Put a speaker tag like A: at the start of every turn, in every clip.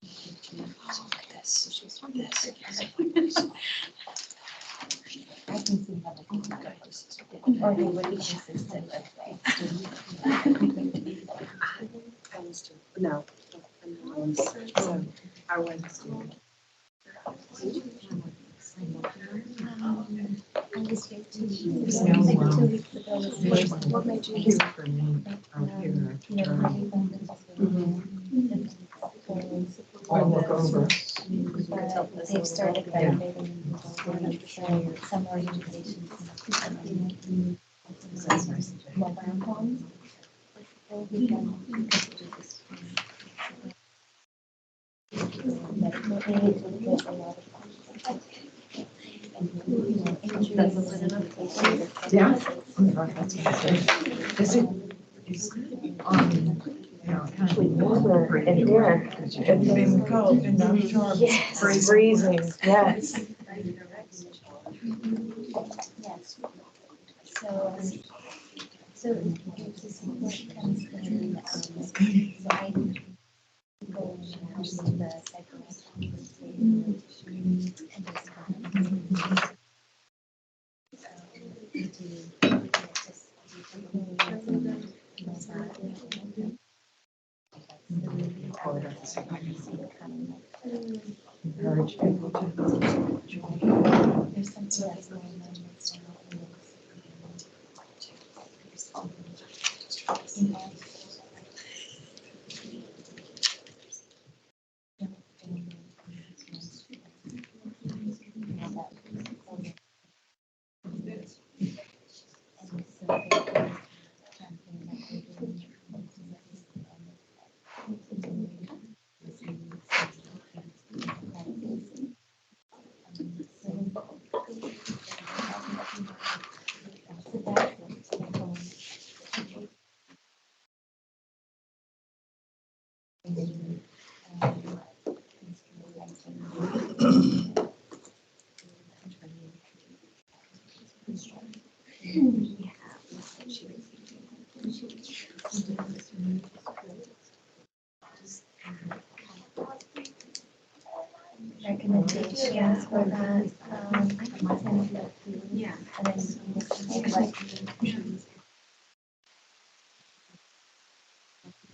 A: Look at this. She's this.
B: I can see how the or they would be consistent.
A: No. So our Wednesday.
B: I was here 2 weeks
C: No,
B: ago. Like 2 weeks ago.
A: What made you
C: Here for me, out here. I'll look over.
B: They've started renovating some organizations. Mobile homes. Medical aid, there's a lot of
C: Yeah. Is it, kind of warmer in there? It's been cold enough.
B: Yes,
C: Freezing, yes.
B: Yes. So there's this support comes in, so I go and help with the psychoanalysis and just
C: Encourage people to.
B: there's something that's going on that's now recommendations for that.
A: Yeah.
B: And then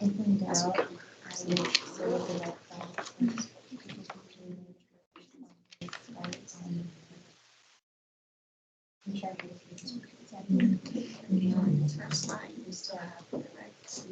B: if in doubt, I would sort of like
A: First line, we still have the right so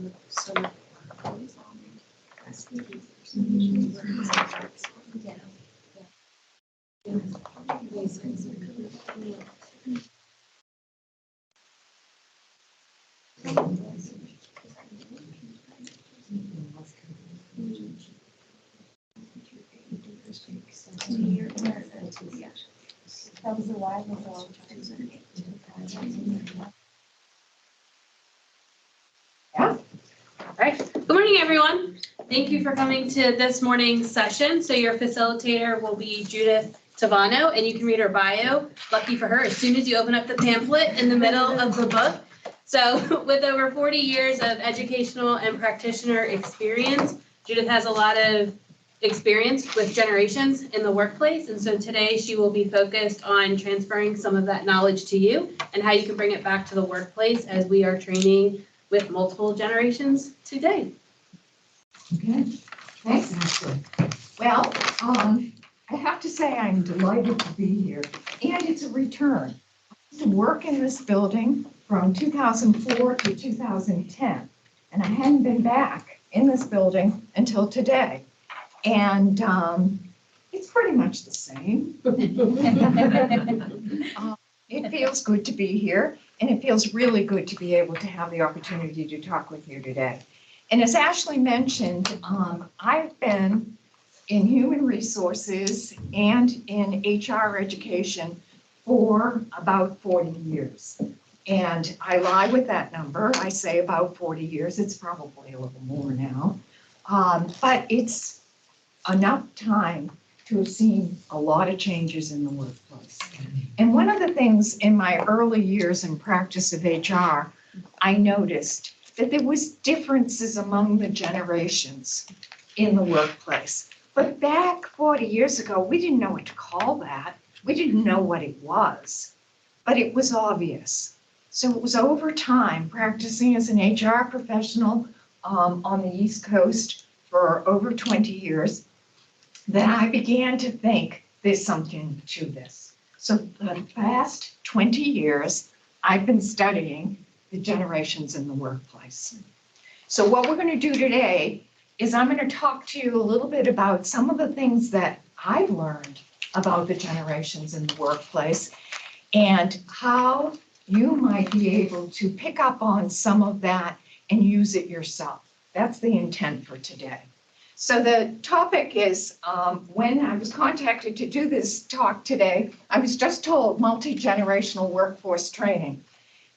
B: yeah. That was a while ago.
D: All right. Good morning, everyone. Thank you for coming to this morning's session. So your facilitator will be Judith Tavano, and you can read her bio. Lucky for her, as soon as you open up the pamphlet in the middle of the book. So with over 40 years of educational and practitioner experience, Judith has a lot of experience with generations in the workplace. And so today she will be focused on transferring some of that knowledge to you and how you can bring it back to the workplace as we are training with multiple generations today.
C: Okay, thanks, Ashley. Well, I have to say I'm delighted to be here, and it's a return. I used to work in this building from 2004 to 2010, and I hadn't been back in this building until today. And it's pretty much the same. It feels good to be here, and it feels really good to be able to have the opportunity to talk with you today. And as Ashley mentioned, I've been in human resources and in HR education for about 40 years. And I lie with that number. I say about 40 years. It's probably a little more now. But it's enough time to have seen a lot of changes in the workplace. And one of the things in my early years in practice of HR, I noticed that there was differences among the generations in the workplace. But back 40 years ago, we didn't know what to call that. We didn't know what it was, but it was obvious. So it was over time, practicing as an HR professional on the East Coast for over 20 years, that I began to think there's something to this. So for the past 20 years, I've been studying the generations in the workplace. So what we're going to do today is I'm going to talk to you a little bit about some of the things that I've learned about the generations in the workplace and how you might be able to pick up on some of that and use it yourself. That's the intent for today. So the topic is, when I was contacted to do this talk today, I was just told multi-generational workforce training.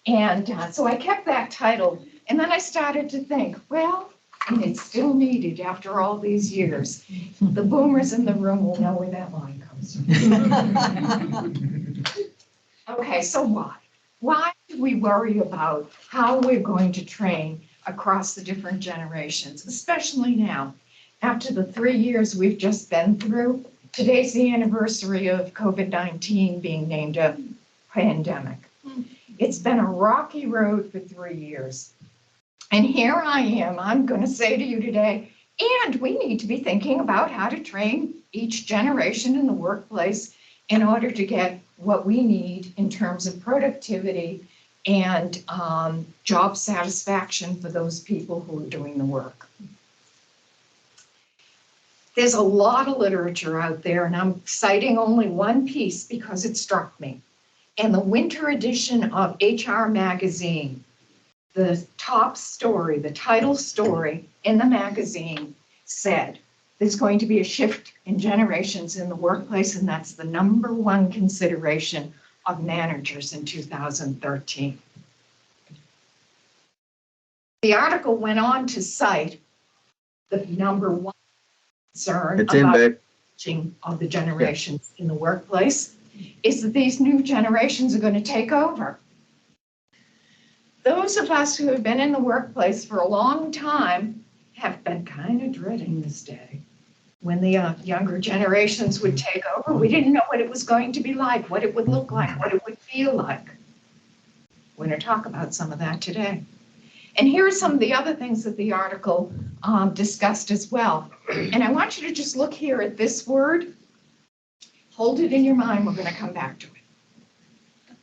C: And so I kept that title. And then I started to think, well, and it's still needed after all these years. The boomers in the room will know where that line comes from. Okay, so why? Why do we worry about how we're going to train across the different generations, especially now? After the 3 years we've just been through, today's the anniversary of COVID-19 being named a pandemic. It's been a rocky road for 3 years. And here I am, I'm going to say to you today, and we need to be thinking about how to train each generation in the workplace in order to get what we need in terms of productivity and job satisfaction for those people who are doing the work. There's a lot of literature out there, and I'm citing only one piece because it struck me. In the winter edition of HR Magazine, the top story, the title story in the magazine said, there's going to be a shift in generations in the workplace, and that's the #1 consideration of managers in 2013. The article went on to cite the #1 concern about changing of the generations in the workplace is that these new generations are going to take over. Those of us who have been in the workplace for a long time have been kind of dreading this day when the younger generations would take over. We didn't know what it was going to be like, what it would look like, what it would feel like. We're going to talk about some of that today. And here are some of the other things that the article discussed as well. And I want you to just look here at this word. Hold it in your mind. We're going to come back to it.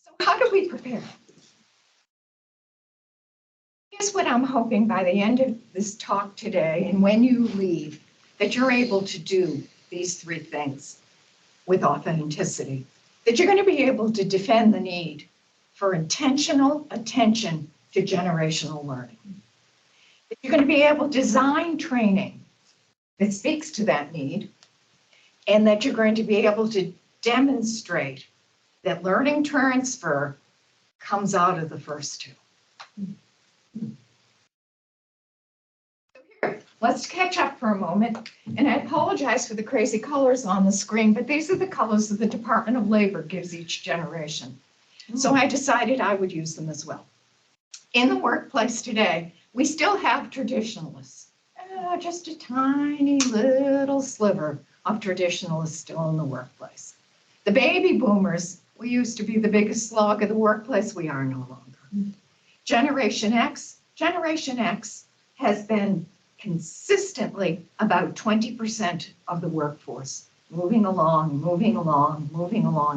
C: So how do we prepare? Here's what I'm hoping by the end of this talk today, and when you leave, that you're able to do these 3 things with authenticity. That you're going to be able to defend the need for intentional attention to generational learning. That you're going to be able to design training that speaks to that need, and that you're going to be able to demonstrate that learning transfer comes out of the first 2. Let's catch up for a moment, and I apologize for the crazy colors on the screen, but these are the colors that the Department of Labor gives each generation. So I decided I would use them as well. In the workplace today, we still have traditionalists. Just a tiny little sliver of traditionalists still in the workplace. The baby boomers, we used to be the biggest slog of the workplace. We are no longer. Generation X has been consistently about 20% of the workforce, moving along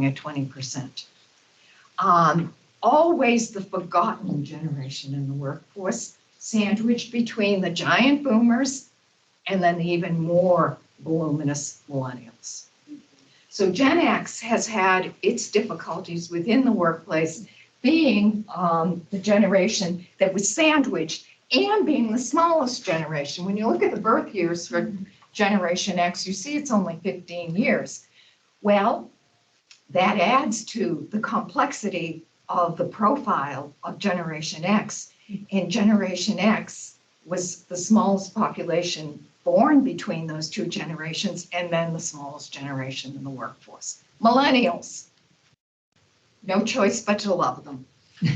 C: at 20%. Always the forgotten generation in the workforce, sandwiched between the giant boomers and then the even more voluminous millennials. So Gen X has had its difficulties within the workplace, being the generation that was sandwiched and being the smallest generation. When you look at the birth years for Generation X, you see it's only 15 years. Well, that adds to the complexity of the profile of Generation X. And Generation X was the smallest population born between those 2 generations, and then the smallest generation in the workforce. Millennials, no choice but to love them.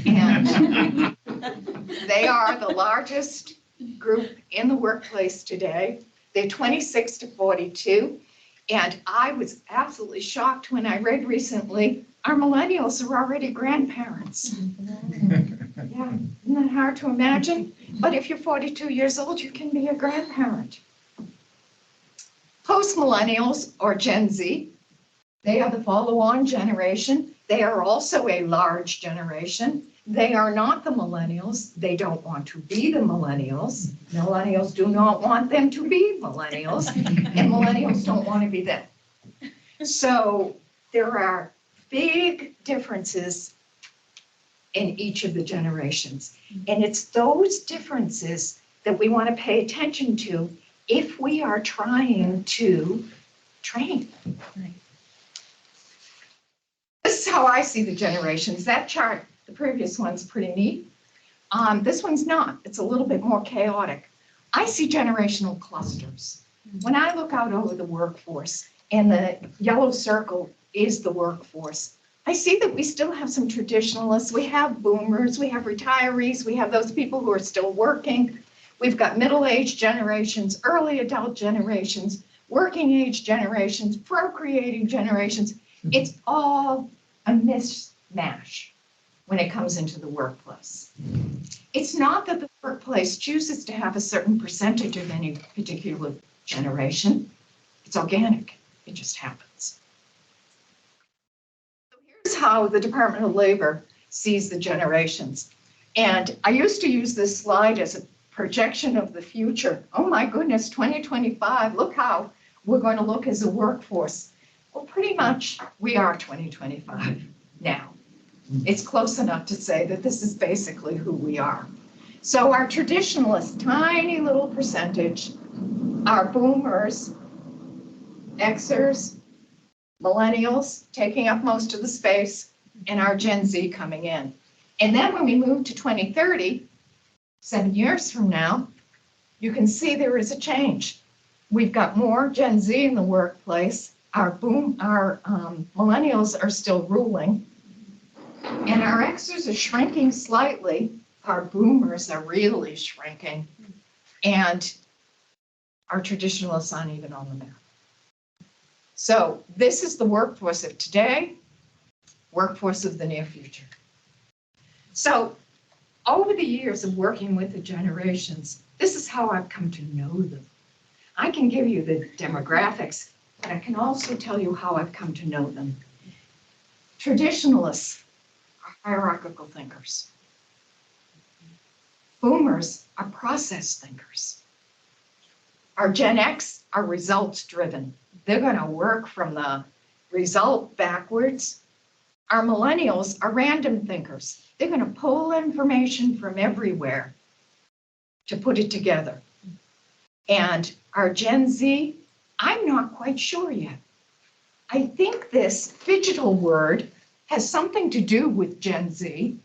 C: And they are the largest group in the workplace today. They're 26 to 42. And I was absolutely shocked when I read recently, our millennials are already grandparents. Yeah, isn't that hard to imagine? But if you're 42 years old, you can be a grandparent. Post-millennials, or Gen Z, they are the follow-on generation. They are also a large generation. They are not the millennials. They don't want to be the millennials. Millennials do not want them to be millennials, and millennials don't want to be them. So there are big differences in each of the generations. And it's those differences that we want to pay attention to if we are trying to train. This is how I see the generations. That chart, the previous one's pretty neat. This one's not. It's a little bit more chaotic. I see generational clusters. When I look out over the workforce, and the yellow circle is the workforce, I see that we still have some traditionalists. We have boomers, we have retirees, we have those people who are still working. We've got middle-aged generations, early adult generations, working age generations, procreating generations. It's all a mishmash when it comes into the workplace. It's not that the workplace chooses to have a certain percentage of any particular generation. It's organic. It just happens. So here's how the Department of Labor sees the generations. And I used to use this slide as a projection of the future. Oh my goodness, 2025, look how we're going to look as a workforce. Well, pretty much we are 2025 now. It's close enough to say that this is basically who we are. So our traditionalists, tiny little percentage, our boomers, Xers, millennials taking up most of the space, and our Gen Z coming in. And then when we move to 2030, 7 years from now, you can see there is a change. We've got more Gen Z in the workplace. Our millennials are still ruling, and our Xers are shrinking slightly. Our boomers are really shrinking, and our traditionalists aren't even on the map. So this is the workforce of today, workforce of the near future. So over the years of working with the generations, this is how I've come to know them. I can give you the demographics, but I can also tell you how I've come to know them. Traditionalists are hierarchical thinkers. Boomers are process thinkers. Our Gen X are results driven. They're going to work from the result backwards. Our millennials are random thinkers. They're going to pull information from everywhere to put it together. And our Gen Z, I'm not quite sure yet. I think this digital word has something to do with Gen Z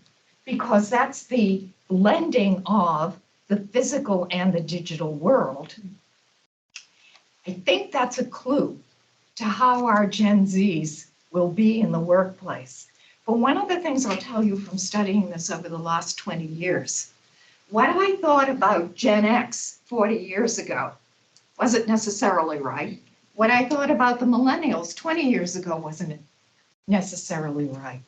C: because that's the blending of the physical and the digital world. I think that's a clue to how our Gen Zs will be in the workplace. But one of the things I'll tell you from studying this over the last 20 years, what I thought about Gen X 40 years ago wasn't necessarily right. What I thought about the millennials 20 years ago wasn't necessarily right.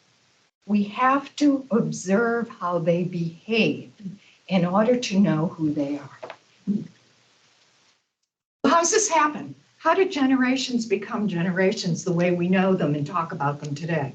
C: We have to observe how they behave in order to know who they are. How does this happen? How did generations become generations the way we know them and talk about them today?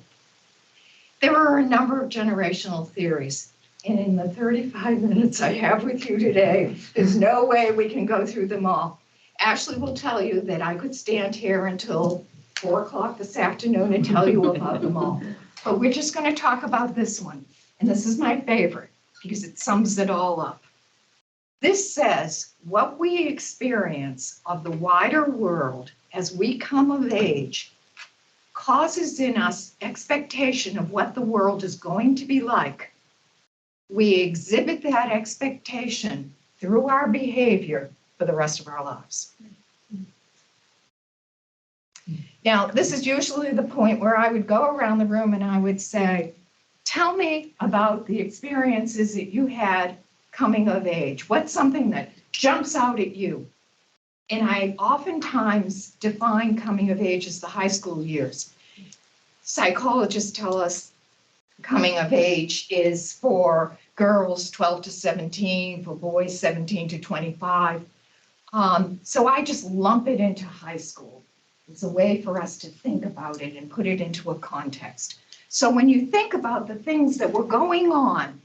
C: There are a number of generational theories, and in the 35 minutes I have with you today, there's no way we can go through them all. Ashley will tell you that I could stand here until 4 o'clock this afternoon and tell you about them all. But we're just going to talk about this one, and this is my favorite because it sums it all up. This says what we experience of the wider world as we come of age causes in us expectation of what the world is going to be like. We exhibit that expectation through our behavior for the rest of our lives. Now, this is usually the point where I would go around the room and I would say, tell me about the experiences that you had coming of age. What's something that jumps out at you? And I oftentimes define coming of age as the high school years. Psychologists tell us coming of age is for girls 12 to 17, for boys 17 to 25. So I just lump it into high school. It's a way for us to think about it and put it into a context. So when you think about the things that were going on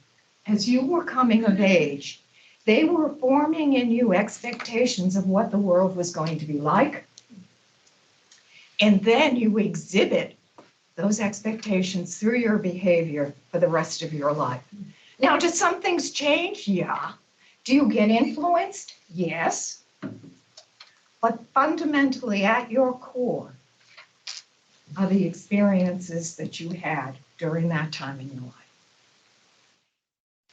C: as you were coming of age, they were forming in you expectations of what the world was going to be like. And then you exhibit those expectations through your behavior for the rest of your life. Now, do some things change? Yeah. Do you get influenced? Yes. But fundamentally, at your core, are the experiences that you had during that time in your life.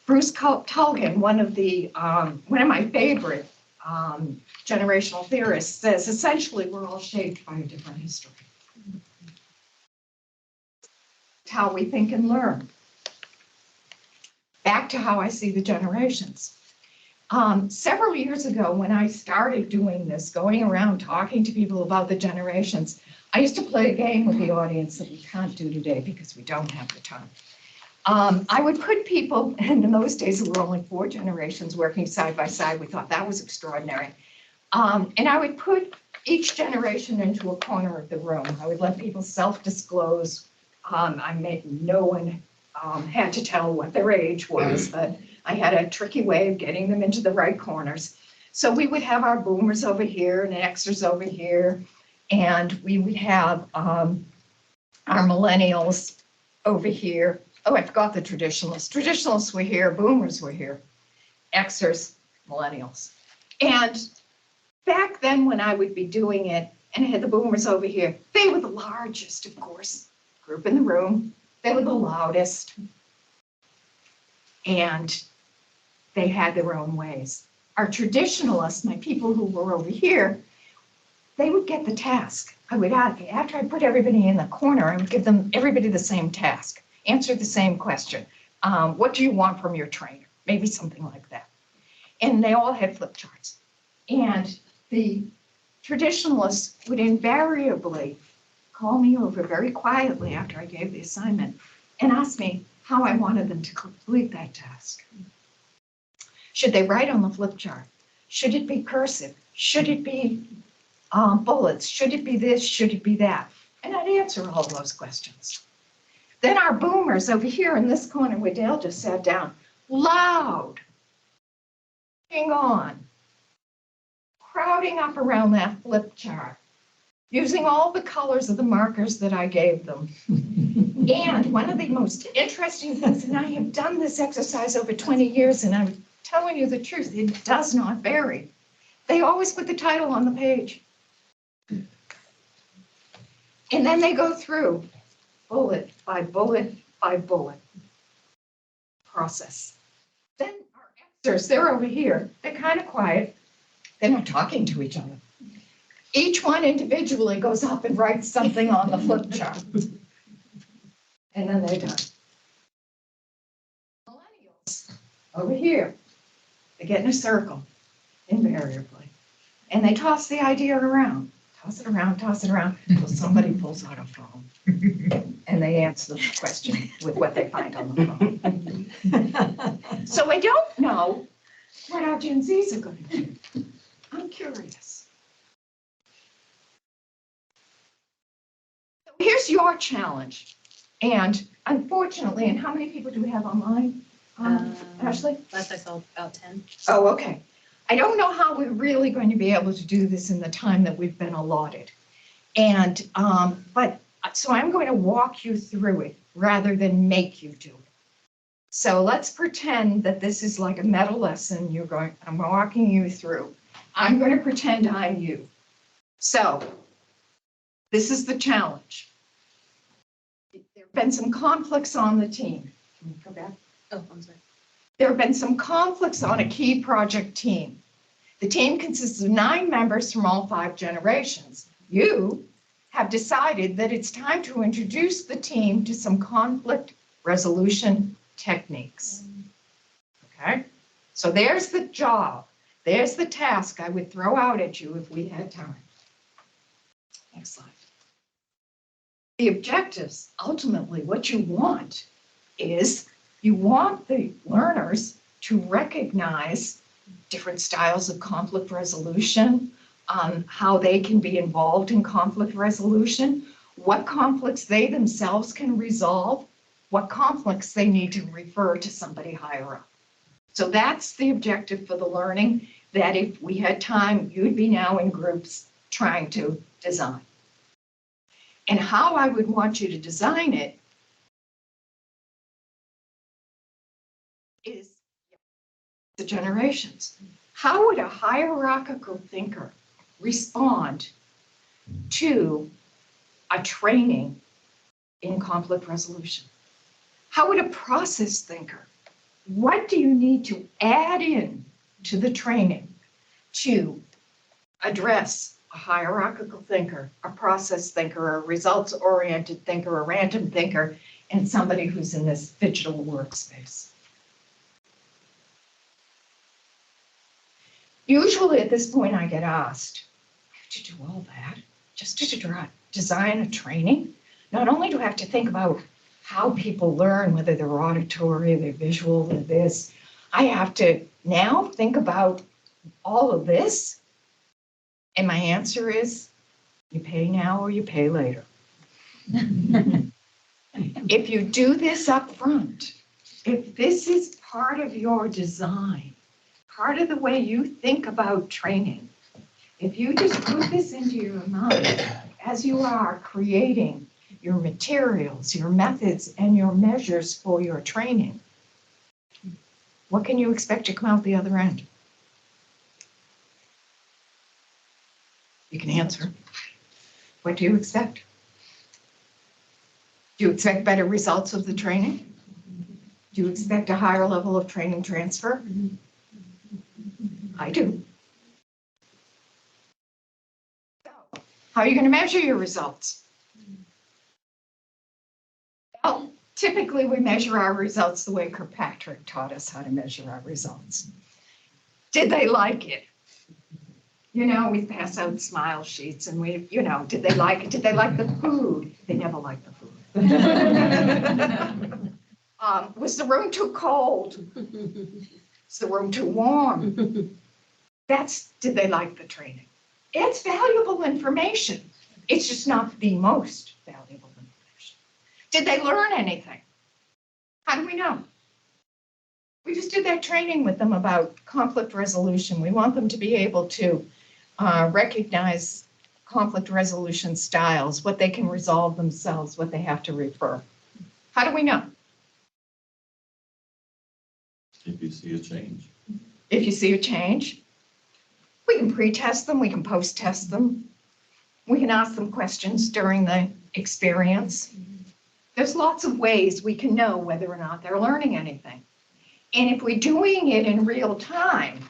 C: Bruce Tulgan, one of my favorite generational theorists, says essentially we're all shaped by a different history. It's how we think and learn. Back to how I see the generations. Several years ago, when I started doing this, going around talking to people about the generations, I used to play a game with the audience that we can't do today because we don't have the time. I would put people, and in those days there were only 4 generations working side by side. We thought that was extraordinary. And I would put each generation into a corner of the room. I would let people self-disclose. No one had to tell what their age was, but I had a tricky way of getting them into the right corners. So we would have our boomers over here and Xers over here, and we would have our millennials over here. Oh, I forgot the traditionalists. Traditionalists were here, boomers were here, Xers, millennials. And back then when I would be doing it, and I had the boomers over here, they were the largest, of course, group in the room. They were the loudest. And they had their own ways. Our traditionalists, my people who were over here, they would get the task. After I put everybody in the corner, I would give them everybody the same task. Answer the same question. What do you want from your trainer? Maybe something like that. And they all had flip charts. And the traditionalists would invariably call me over very quietly after I gave the assignment and ask me how I wanted them to complete that task. Should they write on the flip chart? Should it be cursive? Should it be bullets? Should it be this? Should it be that? And I'd answer all those questions. Then our boomers over here in this corner where Dale just sat down, loud, on, crowding up around that flip chart, using all the colors of the markers that I gave them. And one of the most interesting things, and I have done this exercise over 20 years, and I'm telling you the truth, it does not vary. They always put the title on the page. And then they go through bullet by bullet by bullet process. Then our Xers, they're over here. They're kind of quiet. They're not talking to each other. Each one individually goes up and writes something on the flip chart. And then they're done. Millennials, over here, they get in a circle, invariably. And they toss the idea around, toss it around, until somebody pulls out a phone. And they answer the question with what they find on the phone. So I don't know what our Gen Zs are going to do. I'm curious. So here's your challenge. And unfortunately, and how many people do we have online, Ashley?
D: Last I saw about 10.
C: Oh, okay. I don't know how we're really going to be able to do this in the time that we've been allotted. And, so I'm going to walk you through it rather than make you do it. So let's pretend that this is like a meta lesson I'm walking you through. I'm going to pretend I'm you. So this is the challenge. There have been some conflicts on the team. Can you go back?
D: Oh, I'm sorry.
C: There have been some conflicts on a key project team. The team consists of 9 members from all 5 generations. You have decided that it's time to introduce the team to some conflict resolution techniques. Okay? So there's the job. There's the task I would throw out at you if we had time. Next slide. The objectives, ultimately, what you want is you want the learners to recognize different styles of conflict resolution, how they can be involved in conflict resolution, what conflicts they themselves can resolve, what conflicts they need to refer to somebody higher up. So that's the objective for the learning, that if we had time, you'd be now in groups trying to design. And how I would want you to design it is the generations. How would a hierarchical thinker respond to a training in conflict resolution? How would a process thinker, what do you need to add in to the training to address a hierarchical thinker, a process thinker, a results-oriented thinker, a random thinker, and somebody who's in this digital workspace? Usually at this point I get asked, I have to do all that just to design a training? Not only do I have to think about how people learn, whether they're auditory, they're visual, they're this, I have to now think about all of this. And my answer is, you pay now or you pay later. If you do this up front, if this is part of your design, part of the way you think about training, if you just put this into your mind as you are creating your materials, your methods, and your measures for your training, what can you expect to come out the other end? You can answer. What do you expect? Do you expect better results of the training? Do you expect a higher level of training transfer? I do. So, how are you going to measure your results? Well, typically we measure our results the way Kirkpatrick taught us how to measure our results. Did they like it? You know, we pass out smile sheets and we, you know, did they like it? Did they like the food? They never liked the food. Was the room too cold? Is the room too warm? Did they like the training? It's valuable information. It's just not the most valuable information. Did they learn anything? How do we know? We just did that training with them about conflict resolution. We want them to be able to recognize conflict resolution styles, what they can resolve themselves, what they have to refer. How do we know?
E: If you see a change.
C: If you see a change, we can pre-test them, we can post-test them, we can ask them questions during the experience. There's lots of ways we can know whether or not they're learning anything. And if we're doing it in real time,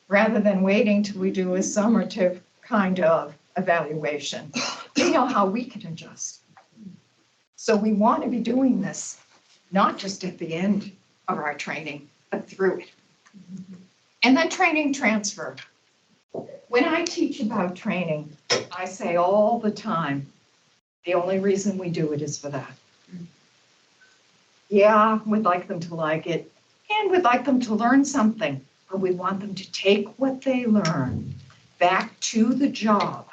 C: rather than waiting till we do a summative kind of evaluation, we know how we can adjust. So we want to be doing this, not just at the end of our training, but through it. And then training transfer. When I teach about training, I say all the time, the only reason we do it is for that. Yeah, we'd like them to like it, and we'd like them to learn something, but we want them to take what they learn back to the job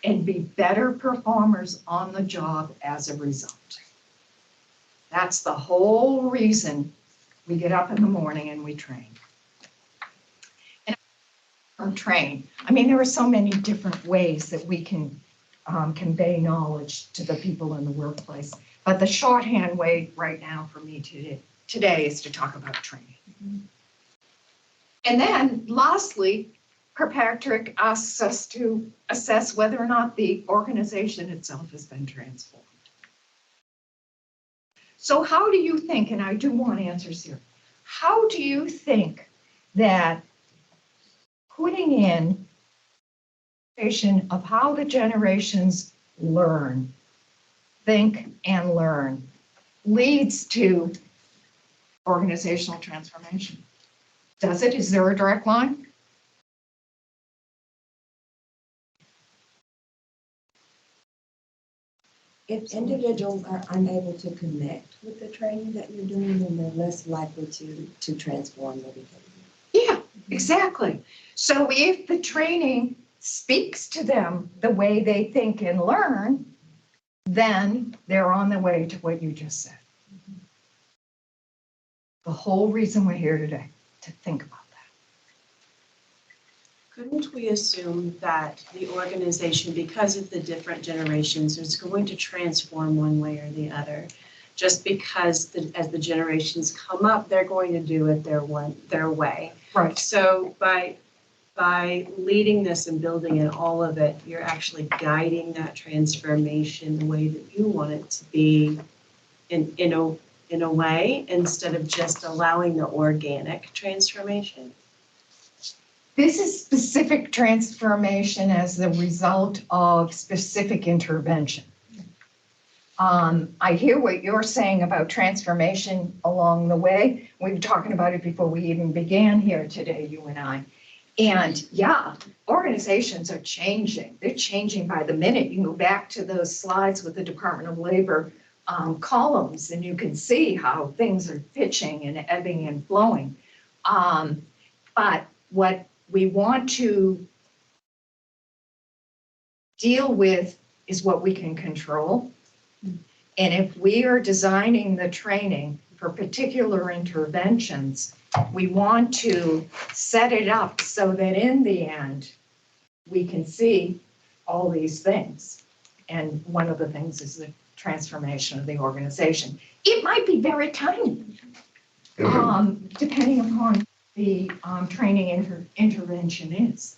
C: and be better performers on the job as a result. That's the whole reason we get up in the morning and we train. And train. I mean, there are so many different ways that we can convey knowledge to the people in the workplace. But the shorthand way right now for me today is to talk about training. And then lastly, Kirkpatrick asks us to assess whether or not the organization itself has been transformed. So how do you think, and I do want answers here, how do you think that putting in of how the generations learn, think and learn leads to organizational transformation? Does it? Is there a direct line?
F: If individuals are unable to connect with the training that you're doing, then they're less likely to transform their behavior.
C: Yeah, exactly. So if the training speaks to them the way they think and learn, then they're on the way to what you just said. The whole reason we're here today, to think about that.
G: Couldn't we assume that the organization, because of the different generations, is going to transform one way or the other? Just because as the generations come up, they're going to do it their way.
C: Right.
G: So by leading this and building in all of it, you're actually guiding that transformation the way that you want it to be in a way, instead of just allowing the organic transformation.
C: This is specific transformation as the result of specific intervention. I hear what you're saying about transformation along the way. We were talking about it before we even began here today, you and I. And yeah, organizations are changing. They're changing by the minute. You can go back to those slides with the Department of Labor columns, and you can see how things are pitching and ebbing and flowing. But what we want to deal with is what we can control. And if we are designing the training for particular interventions, we want to set it up so that in the end, we can see all these things. And one of the things is the transformation of the organization. It might be very tiny, depending upon the training intervention is.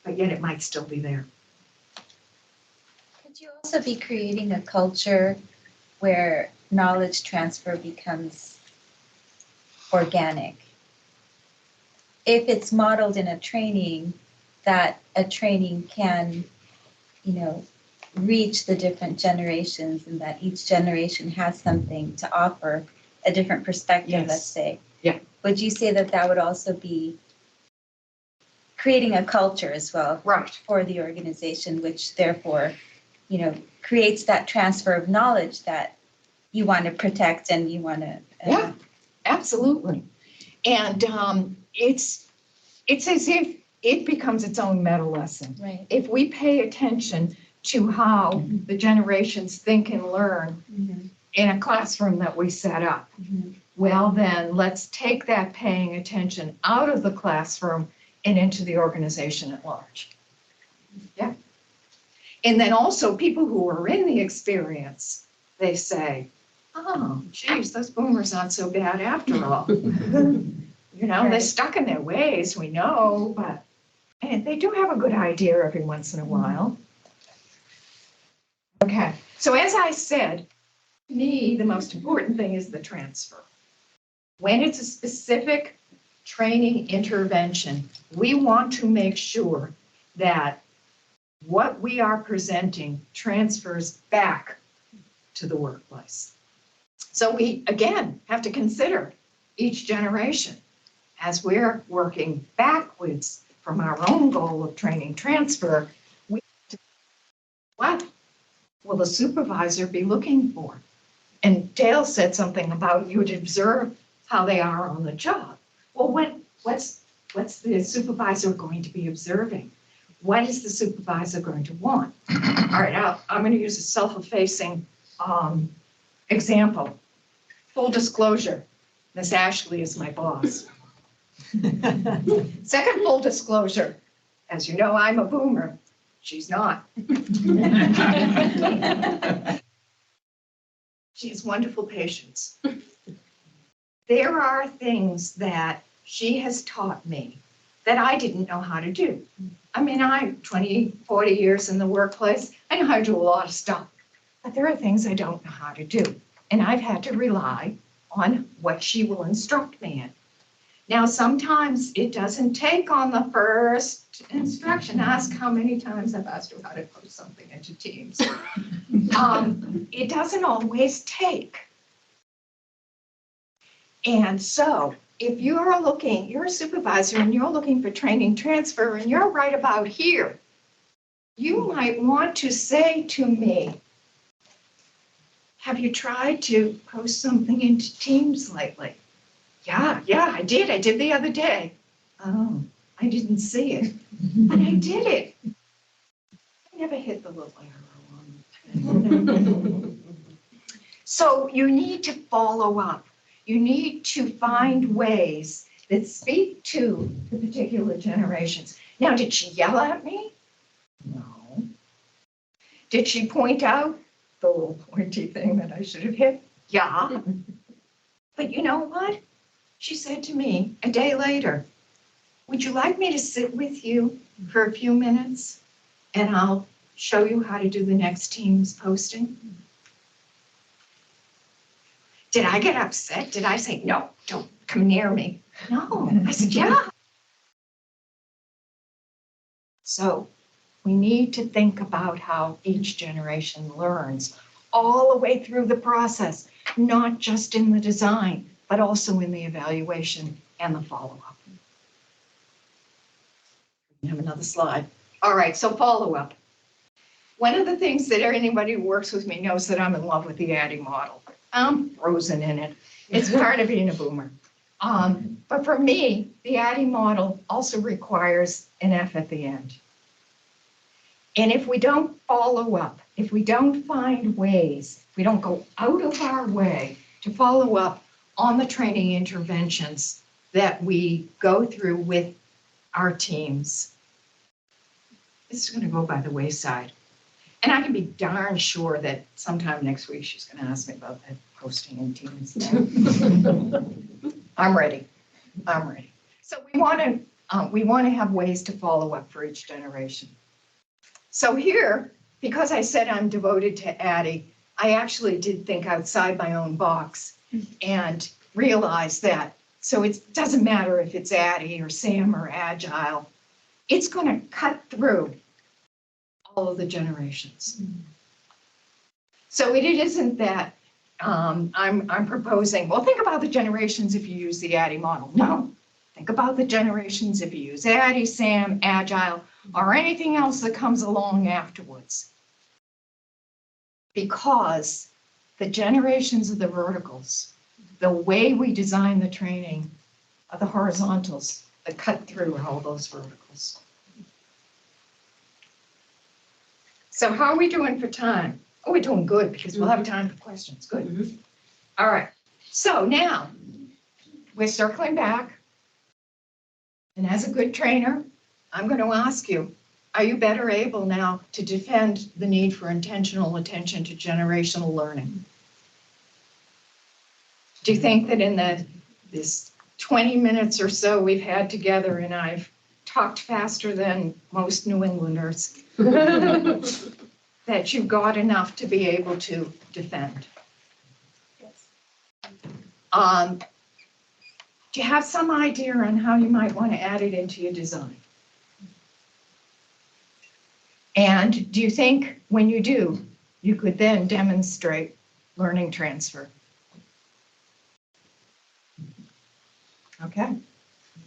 C: But yet it might still be there.
B: Could you also be creating a culture where knowledge transfer becomes organic? If it's modeled in a training, that a training can, reach the different generations, and that each generation has something to offer, a different perspective,
C: Yes.
B: let's say.
C: Yeah.
B: Would you say that that would also be creating a culture as well
C: Right.
B: for the organization, which therefore, creates that transfer of knowledge that you want to protect and you want to.
C: Yeah. Absolutely. And it's as if it becomes its own meta lesson.
B: Right.
C: If we pay attention to how the generations think and learn in a classroom that we set up, well, then let's take that paying attention out of the classroom and into the organization at large. Yeah. And then also people who are in the experience, they say, oh, geez, those boomers aren't so bad after all. They're
B: Right.
C: stuck in their ways, we know, but and they do have a good idea every once in a while. Okay, so as I said, to me, the most important thing is the transfer. When it's a specific training intervention, we want to make sure that what we are presenting transfers back to the workplace. So we, again, have to consider each generation as we're working backwards from our own goal of training transfer. What will the supervisor be looking for? And Dale said something about you'd observe how they are on the job. Well, what's the supervisor going to be observing? What is the supervisor going to want? All right, I'm going to use a self-effacing example. Full disclosure, Miss Ashley is my boss. Second full disclosure, as you know, I'm a boomer. She's not. She has wonderful patience. There are things that she has taught me that I didn't know how to do. I mean, I'm 20, 40 years in the workplace. I know how to do a lot of stuff, but there are things I don't know how to do. And I've had to rely on what she will instruct me in. Now, sometimes it doesn't take on the first instruction. Ask how many times I've asked her how to post something into Teams. It doesn't always take. And so if you're looking, you're a supervisor and you're looking for training transfer and you're right about here, you might want to say to me, have you tried to post something into Teams lately? Yeah, I did. I did the other day. Oh, I didn't see it, but I did it. I never hit the little arrow on. So you need to follow up. You need to find ways that speak to the particular generations. Now, did she yell at me? No. Did she point out the little pointy thing that I should have hit? Yeah. But you know what? She said to me a day later, would you like me to sit with you for a few minutes and I'll show you how to do the next Teams posting? Did I get upset? Did I say, no, don't come near me? No, I said, yeah. So we need to think about how each generation learns all the way through the process, not just in the design, but also in the evaluation and the follow-up. We have another slide. All right, so follow-up. One of the things that anybody who works with me knows that I'm in love with the ADDIE model. I'm frozen in it. It's part of being a boomer. But for me, the ADDIE model also requires an F at the end. And if we don't follow up, if we don't find ways, if we don't go out of our way to follow up on the training interventions that we go through with our teams, this is going to go by the wayside. And I can be darn sure that sometime next week she's going to ask me about that posting in Teams. I'm ready. So we want to have ways to follow up for each generation. So here, because I said I'm devoted to ADDIE, I actually did think outside my own box and realized that. So it doesn't matter if it's ADDIE or SAM or Agile, it's going to cut through all of the generations. So it isn't that I'm proposing, well, think about the generations if you use the ADDIE model. No, think about the generations if you use ADDIE, SAM, Agile, or anything else that comes along afterwards. Because the generations of the verticals, the way we design the training are the horizontals that cut through all those verticals. So how are we doing for time? Oh, we're doing good because we'll have time for questions. Good. All right. So now we're circling back. And as a good trainer, I'm going to ask you, are you better able now to defend the need for intentional attention to generational learning? Do you think that in this 20 minutes or so we've had together, and I've talked faster than most New Englanders, that you've got enough to be able to defend?
A: Yes.
C: Do you have some idea on how you might want to add it into your design? And do you think when you do, you could then demonstrate learning transfer? Okay,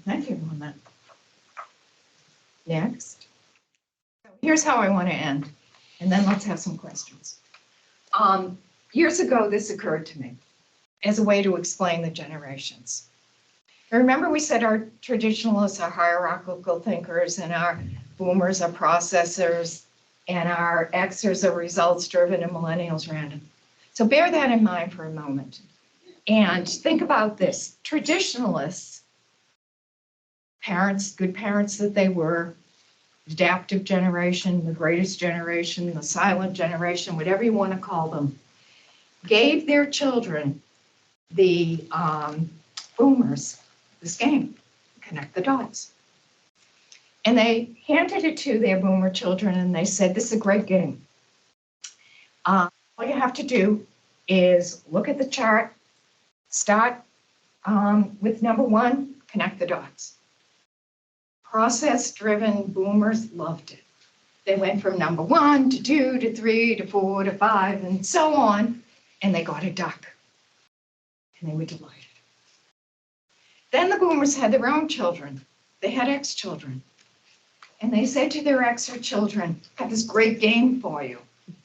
C: thank you on that. Next. Here's how I want to end, and then let's have some questions. Years ago, this occurred to me as a way to explain the generations. Remember we said our traditionalists are hierarchical thinkers and our boomers are processors and our Xers are results driven and millennials random. So bear that in mind for a moment. And think about this. Traditionalists, parents, good parents that they were, adaptive generation, the greatest generation, the silent generation, whatever you want to call them, gave their children, the boomers, this game, connect the dots. And they handed it to their boomer children and they said, this is a great game. All you have to do is look at the chart, start with number 1, connect the dots. Process-driven boomers loved it. They went from number 1 to 2 to 3 to 4 to 5 and so on, and they got a duck. And they were delighted. Then the boomers had their own children. They had ex-children. And they said to their ex or children, I have this great game for you.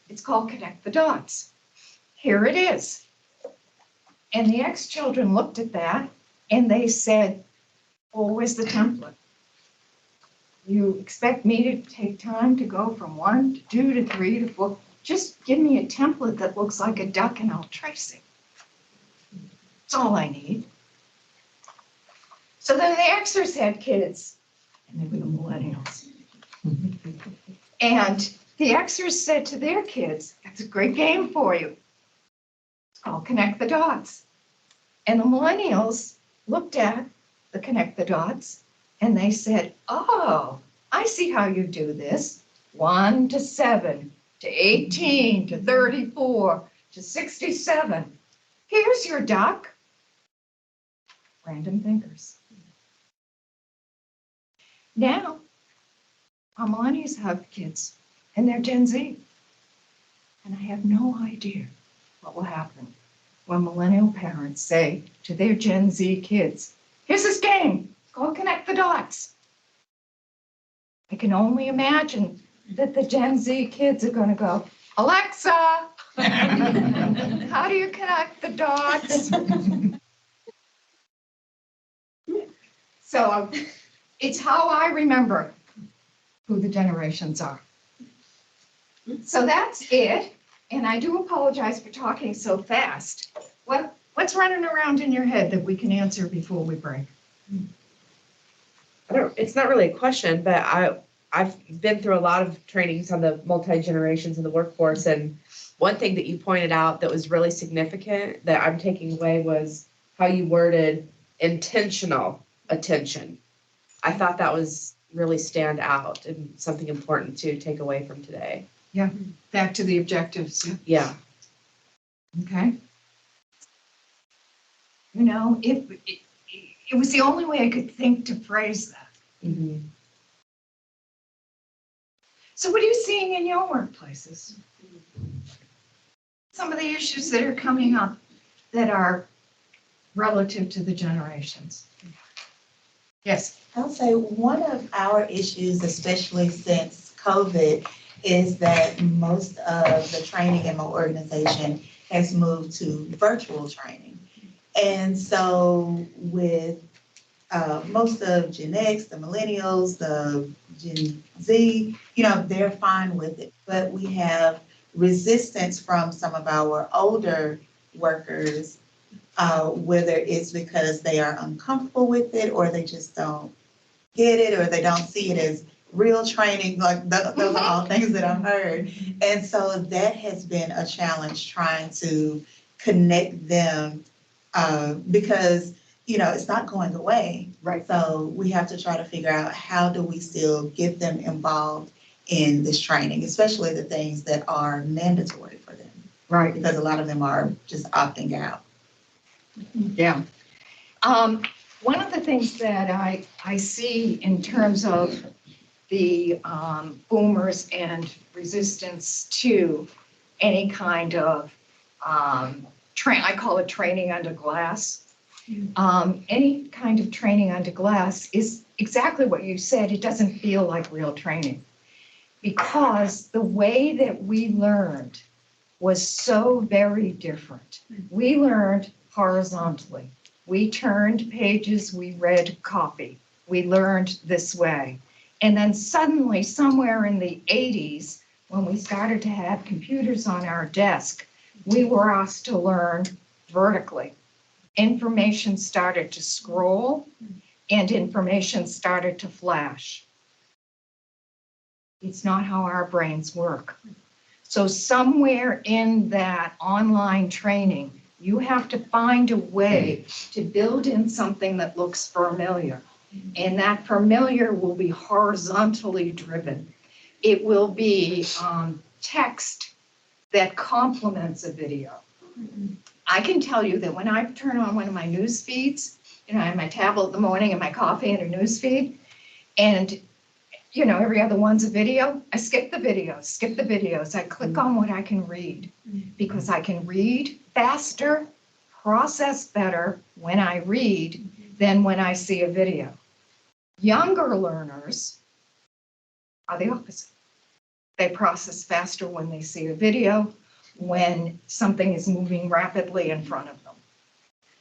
C: It's called Connect the Dots. Here it is. And the ex-children looked at that and they said, well, where's the template? You expect me to take time to go from 1 to 2 to 3 to 4? Just give me a template that looks like a duck and I'll trace it. That's all I need. So then the Xers had kids, and they were the millennials. And the Xers said to their kids, that's a great game for you. It's called Connect the Dots. And the millennials looked at the Connect the Dots and they said, oh, I see how you do this. 1 to 7 to 18 to 34 to 67. Here's your duck. Random thinkers. Now, our millennials have kids and they're Gen Z. And I have no idea what will happen when millennial parents say to their Gen Z kids, here's this game, go Connect the Dots. I can only imagine that the Gen Z kids are going to go, Alexa, how do you connect the dots? So it's how I remember who the generations are. So that's it. And I do apologize for talking so fast. What's running around in your head that we can answer before we break?
H: It's not really a question, but I've been through a lot of trainings on the multi-generations in the workforce, and one thing that you pointed out that was really significant that I'm taking away was how you worded intentional attention. I thought that was really stand out and something important to take away from today.
C: Yeah, back to the objectives.
H: Yeah.
C: Okay. You know, it was the only way I could think to phrase that.
H: Mm-hmm.
C: So what are you seeing in your workplaces? Some of the issues that are coming up that are relative to the generations. Yes.
I: I'll say one of our issues, especially since COVID, is that most of the training in my organization has moved to virtual training. And so with most of Gen X, the millennials, the Gen Z, they're fine with it. But we have resistance from some of our older workers, whether it's because they are uncomfortable with it or they just don't get it or they don't see it as real training. Like those are all things that I've heard. And so that has been a challenge trying to connect them because it's not going away.
C: Right.
I: So we have to try to figure out how do we still get them involved in this training, especially the things that are mandatory for them.
C: Right.
I: Because a lot of them are just opting out.
C: Yeah. One of the things that I see in terms of the boomers and resistance to any kind of I call it training under glass. Any kind of training under glass is exactly what you said. It doesn't feel like real training because the way that we learned was so very different. We learned horizontally. We turned pages, we read copy. We learned this way. And then suddenly, somewhere in the 80s, when we started to have computers on our desk, we were asked to learn vertically. Information started to scroll and information started to flash. It's not how our brains work. So somewhere in that online training, you have to find a way to build in something that looks familiar. And that familiar will be horizontally driven. It will be text that complements a video. I can tell you that when I turn on one of my news feeds, I have my tablet in the morning and my coffee and a news feed, and every other one's a video, I skip the videos. I click on what I can read because I can read faster, process better when I read than when I see a video. Younger learners are the opposite. They process faster when they see a video, when something is moving rapidly in front of them.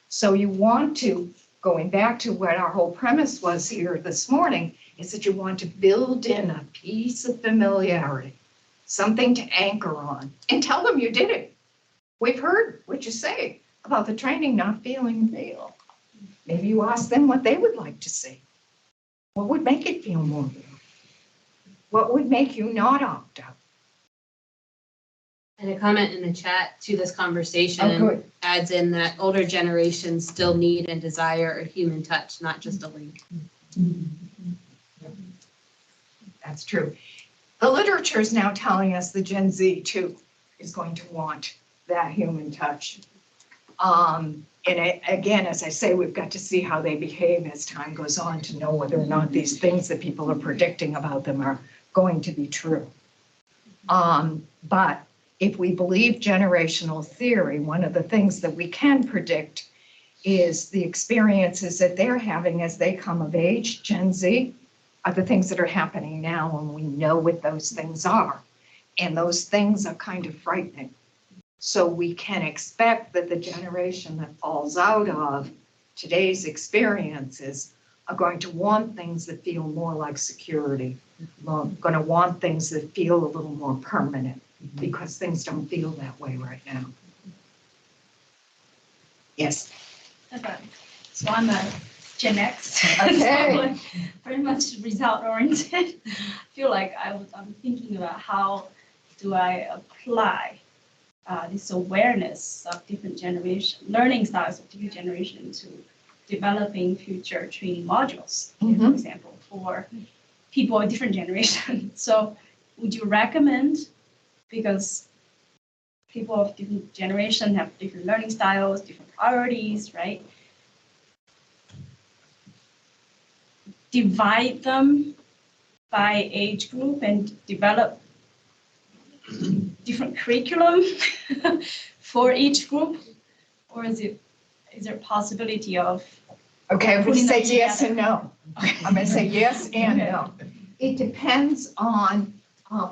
C: So you want to, going back to what our whole premise was here this morning, is that you want to build in a piece of familiarity, something to anchor on, and tell them you did it. We've heard what you say about the training not feeling real. Maybe you ask them what they would like to see. What would make it feel more real? What would make you not opt out?
D: And a comment in the chat to this
C: Oh,
D: conversation
C: good.
D: adds in that older generations still need and desire a human touch, not just a link.
C: That's true. The literature is now telling us the Gen Z too is going to want that human touch. Again, as I say, we've got to see how they behave as time goes on to know whether or not these things that people are predicting about them are going to be true. But if we believe generational theory, one of the things that we can predict is the experiences that they're having as they come of age, Gen Z, are the things that are happening now, and we know what those things are. And those things are kind of frightening. So we can expect that the generation that falls out of today's experiences are going to want things that feel more like security, going to want things that feel a little more permanent, because things don't feel that way right now. Yes.
A: So I'm a Gen X.
C: Okay.
A: So I'm very much result oriented. I feel like I'm thinking about how do I apply this awareness of different generation, learning styles of different generations to developing future training modules, for example, for people of different generations. So would you recommend, because people of different generation have different learning styles, different priorities, right? Divide them by age group and develop different curriculum for each group? Or is there a possibility of
C: Okay, I'm going to
A: putting
C: say
A: them
C: yes
A: together?
C: and no. I'm going to say yes and no. It depends on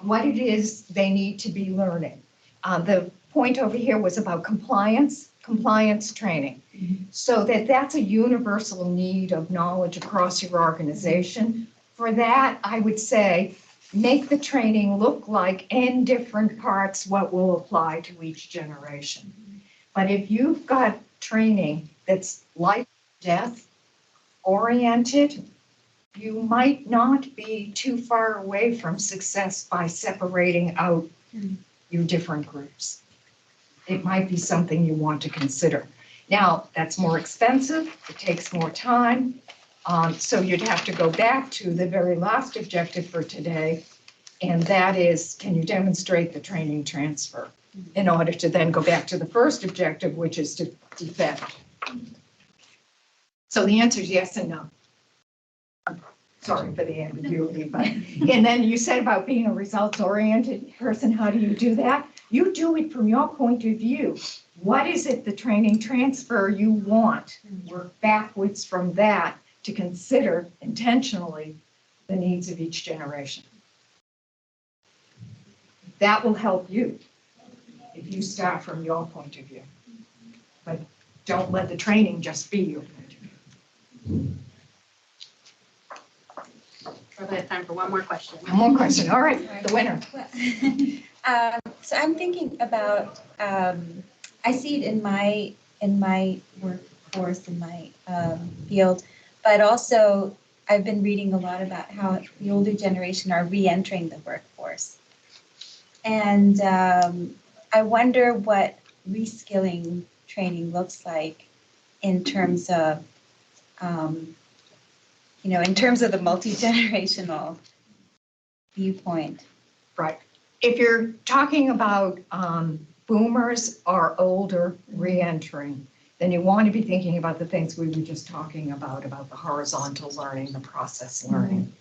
C: what it is they need to be learning. The point over here was about compliance training. So that's a universal need of knowledge across your organization. For that, I would say, make the training look like in different parts what will apply to each generation. But if you've got training that's life, death oriented, you might not be too far away from success by separating out your different groups. It might be something you want to consider. Now, that's more expensive, it takes more time, so you'd have to go back to the very last objective for today, and that is, can you demonstrate the training transfer in order to then go back to the first objective, which is to defend. So the answer is yes and no. Sorry for the ambiguity, but, and then you said about being a results-oriented person, how do you do that? You do it from your point of view. What is it the training transfer you want? Work backwards from that to consider intentionally the needs of each generation. That will help you if you start from your point of view. But don't let the training just be your point of view.
D: Probably have time for one more question.
C: One more question. All right, the winner.
B: So I'm thinking about, I see it in my workforce, in my field, but also I've been reading a lot about how the older generation are re-entering the workforce. And I wonder what reskilling training looks like in terms of, in terms of the multi-generational viewpoint.
C: Right. If you're talking about boomers or older re-entering, then you want to be thinking about the things we were just talking about the horizontal learning, the process learning.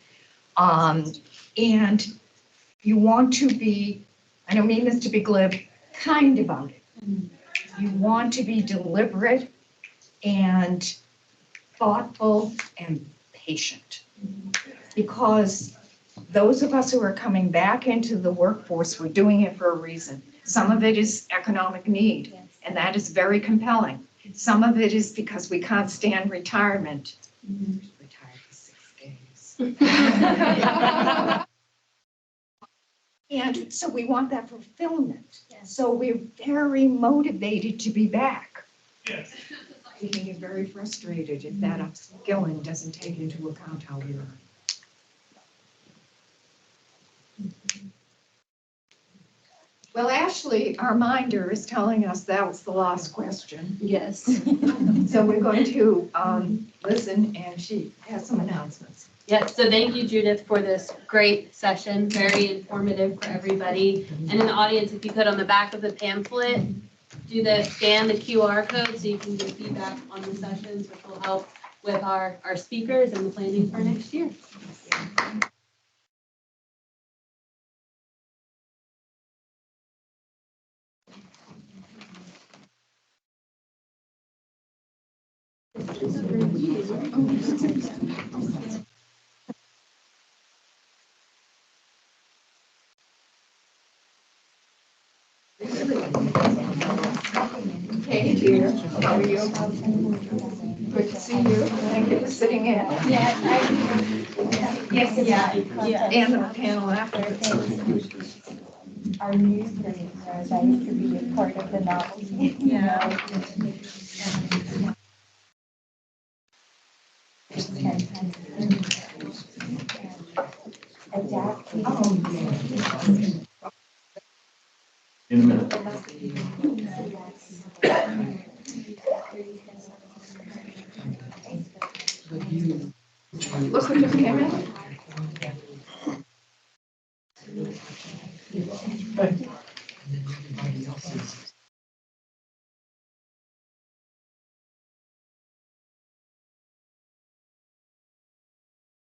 C: And you want to be, I don't mean this to be glib, kind about it. You want to be deliberate and thoughtful, and patient. Because those of us who are coming back into the workforce, we're doing it for a reason. Some of it is economic need, and that is very compelling. Some of it is because we can't stand retirement. Retired for 6 days. And so we want that fulfillment. So we're very motivated to be back.
J: Yes.
C: We can get very frustrated if that upskilling doesn't take into account how we learn. Well, Ashley, our minder, is telling us that was the last question.
D: Yes.
C: So we're going to listen, and she has some announcements.
D: Yes, so thank you, Judith, for this great session, very informative for everybody. And in the audience, if you could, on the back of the pamphlet, scan the QR code so you can give feedback on the sessions, which will help with our speakers and the planning for next year.
C: Katie, dear, how are you? Good to see you. Thank you for sitting in.
B: Yes,
C: And the panel after.
B: our newsletter, I used to be a part of the novelty.
A: Yeah.
B: Adapting.
E: In a minute.
C: Look who just came in.